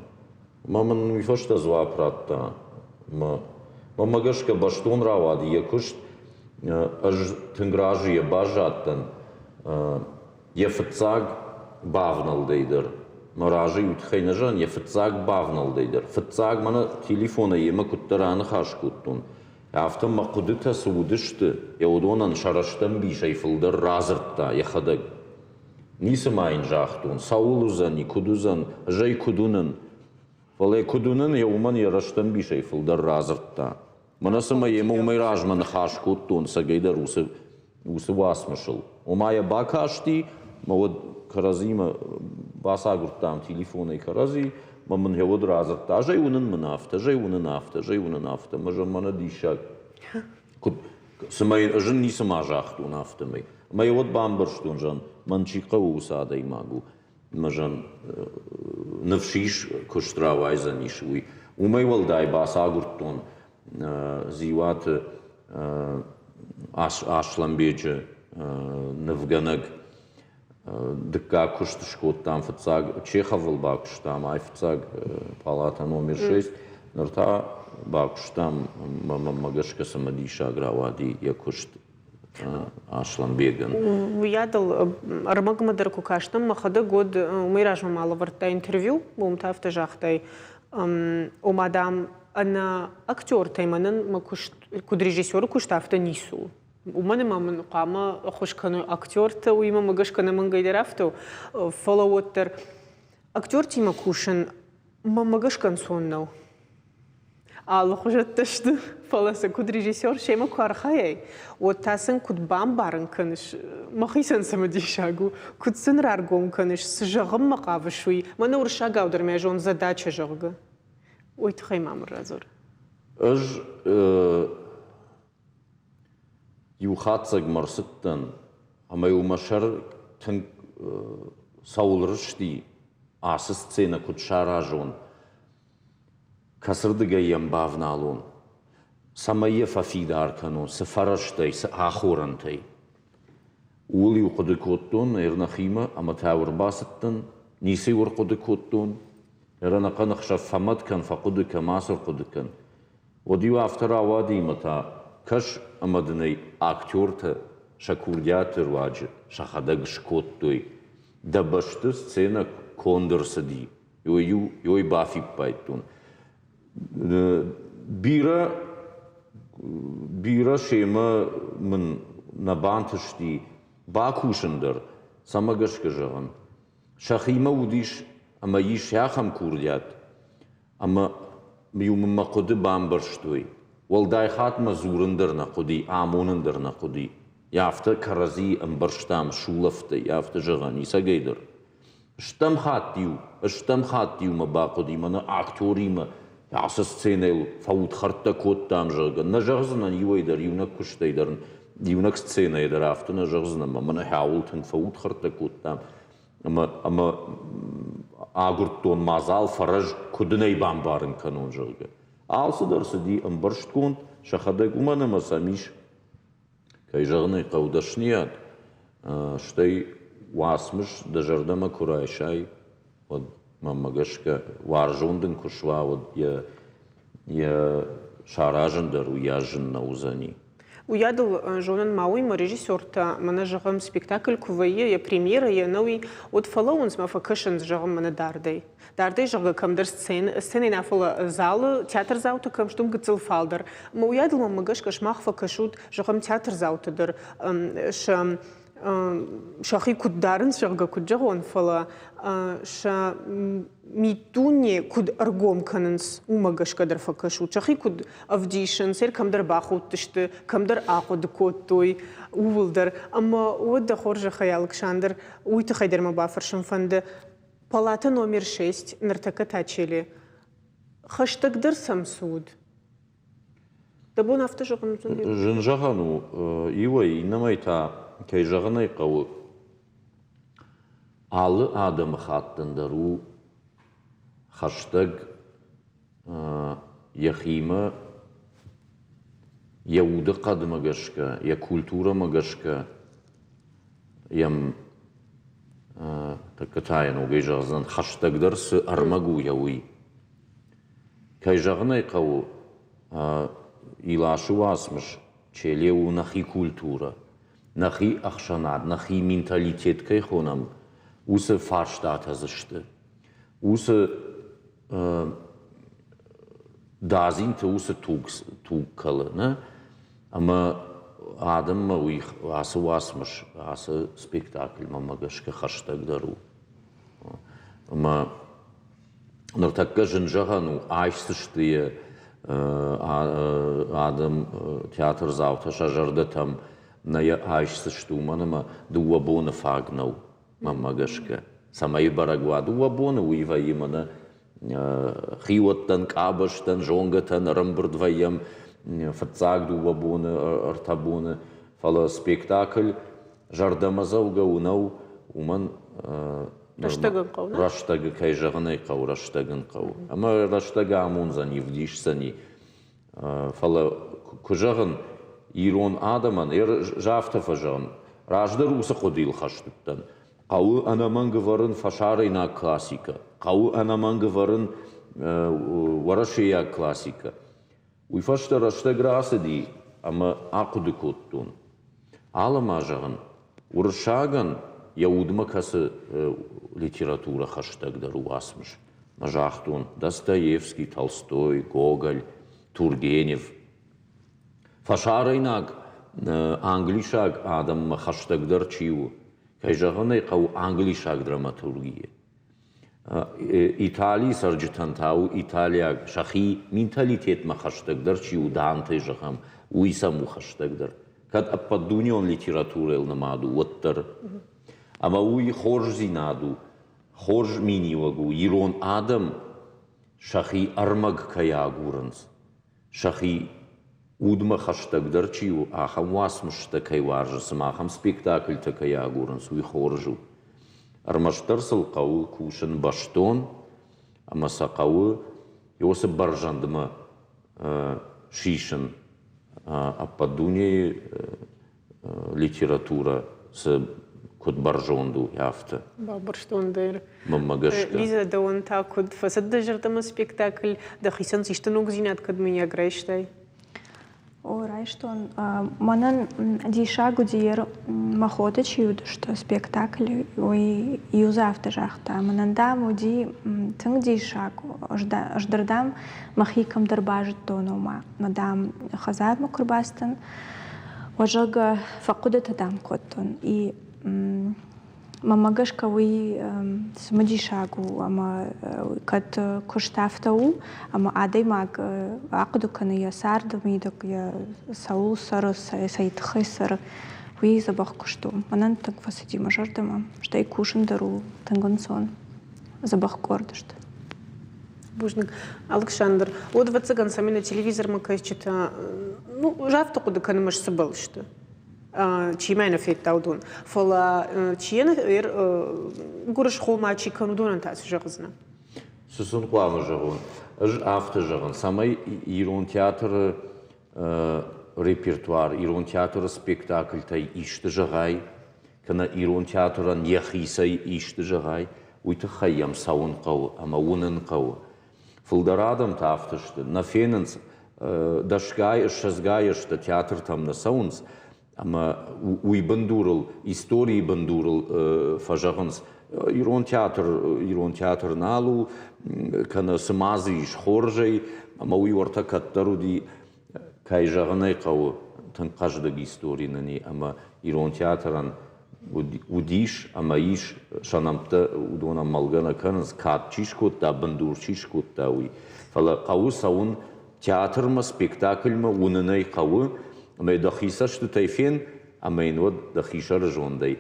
маман мифашта звапратта ма гашка баштон равади якушт аж тынгражи я бажаттан я фцаг бавнал дейдер маражи утхайнажан я фцаг бавнал дейдер фцаг мана телефона ема куттараны хашкуттун автом мақудыта судышты я удонан шараштан бишай фылдар разыртта я хадаг нисымайын жахтун саулузан никудузан жай кудунын валай кудунын я уман яраштан бишай фылдар разыртта Манасыма ема умай ражман хашкуттун сагайдар усы васмашыл. Умая бакашти, ма вот каразима басагуртам телефона и карази, ма ман хевод разырта. Жай унын нафта, мажа мана дишак. Сымай жын нисыма жахтун нафтамай. Ма хевод бамбарштун жан, ман чиқа усадай магу. Мажан навшиш куштравай занишуй. Умай валдай басагуртун. Ziuat Ashlambeje Nevganag Deka Kuштышкот там фцаг Чеховл бакштам айфцаг палата номер 6 норта бакштам магашка самадиша гравади якушт Ashlamбеган. Уядал армагмадар кукаштам махада год умиражма мало варта интервью бумта автожахтай умадам أنا أكتور تيمانا ما كود ريجيسور كوشت عفتا نيسو ومانا ما من قامة خوش كانوا أكتور تا ويما ما جاش كنا من قيد رفتو فولووتر أكتور تيما كوشن ما جاش كان سونو الله خوشت تشت فلاسة كود ريجيسور شيء ما كارخاي وتاسن كود بامبارن كنش ما خيسن سمدي شاقو كود سنرارقون كنش سجغم مقاف شوي ما نور شاقاو در ميجون زداتش جغغ ويتخي مامر رازور أج يوخاتسق مرستن أما يومشر تن ساولرشتي آسس تسينا كود شاراجون كسردقا ينبافنالون سمايا ففيدار كانون سفرشتي سآخورنتي ولي وقدكوتون إرنخيمة أما تاور باستن نيسي ورقدكوتون يرانا قنخش فمد كان فقدك ماسر قدكن وديو افترا وادي متا كش امدني اكتورتا شكوردياتر واج شخدق شكوتوي دبشت سцена кондерсди يوي بافي بايتون بيرا شيما من نبانتشتي باكوشندر самагашка жаган. Шахима удиш, ама иш яхам курдят, ама миумма коды бамбарштуй. Walday xatma zurunderna qudi, amonenderna qudi. Yafta karazi ambarstam shulafte, yafta jagani sageder. Shtam khatiu ma baqudi, mana aktori ma yasa scenel faut kharta kottam jaga. Na jagzna yuider yunak kushteider, yunak sceneider afta na jagzna ma mana haulten faut kharta kottam. Ama agurton mazal faraj kudnei bambarin kanon jaga. Алсыдар сиди амбаршткунд шахадек умана масамиш кайжагны каудашният штай васмыш дажардама курайшай вот мамагашка варжундын кушва вот я шаражындар уяжын наузани. Уядал жонан мауи ма режиссерта мана жагам спектакль кувае я премьера я новый от фоллоуинс ма факшн жагам мана дардей. Дардей жага камдар сцены нафала зал театр заута кам штум гцел фалдер. Ма уядал ма магашка шмах факашут жагам театр заута дар ша шахи куддарн жага куджагон фала ша митуне куд аргом кананс умагашка дар факашут шахи куд авдишн сер камдар бахут тиште камдар ақуд коттой увулдар амма уд хоржа хаялк шандер уйты хайдер ма бафаршын фанды палата номер 6 нартака тачели хаштагдар самсуд дабон авто жагам жынжагану ивай инамайта кайжаганай кавы алы адам хаттындару хаштаг яхима яуды кадмагашка я культура магашка ям такатайын угайжагыздан хаштагдар сы армагу яуи кайжаганай кавы илашу асмыш челеу нахи культура нахи ахшанад нахи менталитет кайхонам усы фарштата зышты усы дазинте усы тугкалы, не? Ама адам ма уих асы васмыш, асы спектакль мамагашка хаштагдару. Ама нартакка жынжагану айсыштые адам театр заута шажарда там на я айсышту манама дуабона фагнау мамагашка. Самай барагва дуабона уива имана хиоттан кабаштан жонгатан рамбрдваям фацаг дуабона артабона фала спектакль жардамазауга унау уман раштага кайжаганай кау раштаган кау. Ама раштага амунзан евдишсани фала кужаган ирон адаман жафтафажан раждар уса ходил хаштуттан. Кау анаман говорен фашарина классика. Кау анаман говорен варашия классика. Уйфашта раштаграсади ама акудыкоттун. Аламажаган уршаган яудма касы литература хаштагдару асмыш. Мажахтун Достоевский, Толстой, Гоголь, Тургенев. Фашарайнак англишаг адам хаштагдар чиу. Кайжаганай кау англишаг драматургия. Италии сарджитантау Италия шахи менталитет ма хаштагдар чиу Данте жахам уисаму хаштагдар. Кад аппадунион литература элнамаду уаттар. Ама уи хорж зинаду, хорж минивагу, ирон адам шахи армаг каягуранс. Шахи удма хаштагдар чиу ахам васмышта кайваржасым, ахам спектакль та каягуранс, уи хоржу. Армаштарсыл кау кушан баштон, ама сақауы йосы баржандыма шишын аппадуни литература с код баржонду яфта. Барштондер. Мамагашка. Лиза да он так код фасад да жертама спектакль да хисан сиштанук зинат кад меня грайштай. О, райштон. Манан дишагу диер махота чиуд, что спектакль ой юзавта жахта. Манандам уди тынг дишагу. Ждардам махикам дарбажт тонома. Мадам хазад макурбастан. Вожага факуда тадам коттон. И Мамагаш кауи смади шагу, ама кат куштафтау, ама адай маг ақду кана я сарда мидок я саул сара сайтхай сара, хуи забах кушту. Манан так фасиди мажардама, штай кушан дару тангансон, забах кордашт. Бужник Александр, вот в цыган сами на телевизор мы кажется, ну жавто куда канемаш собал что. Чимайна фейт таудун. Фола чиена гурш хома чиканудун тас жагзна. Суsun qamı jağın. After jağın. Samay İran teatr repertuar, İran teatr spektakl tay işti jağay. Kana İran teatran yaxisay işti jağay. Uyta xayyam savun qaw, ama unan qaw. Fıldaradam taftıştı. Na fenens daşgay, şazgay işte teatr tam na sauns. Ama uy bandurul, istoriyi bandurul fajağıns. İran teatr nalu, kana smazi iş xorjay, ama uy orta kattaru di kayjağınay qaw, tan qajdag istorinani, ama İran teatran udiş, ama iş şanamta udona malgana kanız katçişkot da bandurçişkot da uy. Fala qaw savun teatr ma spektakl ma unanay qaw. Ama daxisa что тайфен, ama inod daxisa rjonday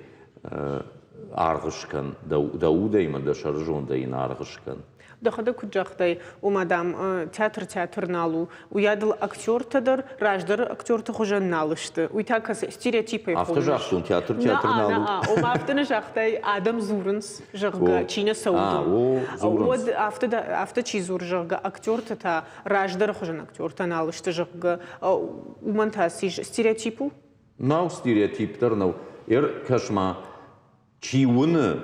argışkan, dauday ma daşar rjonday argışkan. Дахада куджахтай у мадам театр налу уядыл актер тадыр раждар актер тахужан налышты уйтака стереотипы Автожахтун театр налу о мафтына жахтай адам зурынс жырга чина сауду вот авто чизур жырга актер та раждар хужан актер та налышты жырга у монтаси стереотипу нау стереотиптер нау кашма чиуны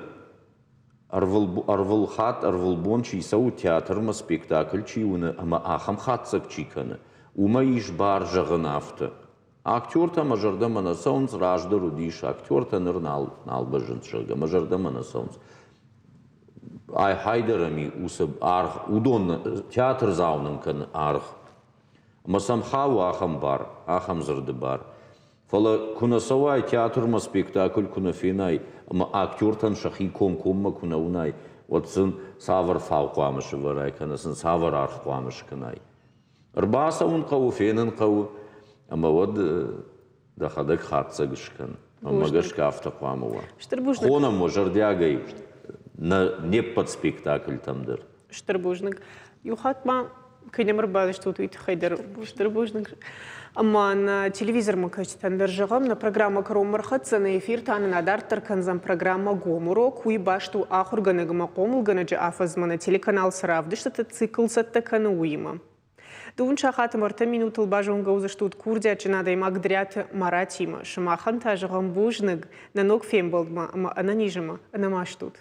Arvul çi sau teatr ma spektakl çi una ama axam xatsak çi kana. Uma iş bar jağın aftı. Aktyor ta majarda mana sauns rajdar udiş aktyor ta nal bajın çaga majarda mana sauns. Ay haydarami usab arg udon teatr zaunun kan arg. Ama sam xavu axam bar, axam zırdı bar. Fala kuna savay teatr ma spektakl kuna finay. Ama aktörtan şahi komma kuna unay. Otsın savar fav qamış varay kanasın savar arx qamış kanay. Arbasa un qavu fenen qavu. Ama od da xadak xatsa gışkan. Ama gışka afta qamı var. Xona mojardiagay na nepad spektakl tamdır. Штырбужник. Юхатма кенемр бадышту туйт хайдар штырбужник. Ama на телевизор мы качественно держим на программа Кромархатса на эфир таны надартер канзам программа Гомуро куй башту ахурганы гмакомул ганаджи афазма на телеканал Саравды что это цикл саттаканы уйма. Дун шахатым арта минутыл бажон гауза штут курдя чина дай магдрят маратима шамахан тажгам бужник на ног фембалдма ама ананижма анамаштут.